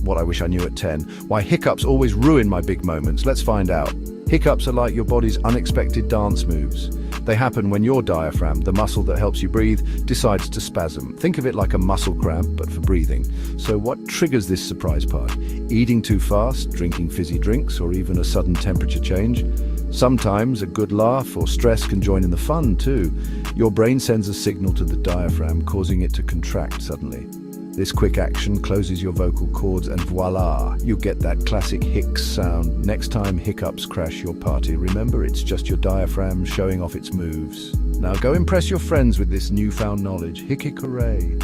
what I wish I knew at 10. Why hiccups always ruin my big moments. Let's find out. Hiccups are like your body's unexpected dance moves. They happen when your diaphragm, the muscle that helps you breathe, decides to spasm. Think of it like a muscle cramp, but for breathing. So what triggers this surprise part? Eating too fast, drinking fizzy drinks, or even a sudden temperature change? Sometimes a good laugh or stress can join in the fun too. Your brain sends a signal to the diaphragm, causing it to contract suddenly. This quick action closes your vocal cords and voila, you get that classic hicks sound. Next time hiccups crash your party, remember it's just your diaphragm showing off its moves. Now go impress your friends with this newfound knowledge. Hic hic hooray.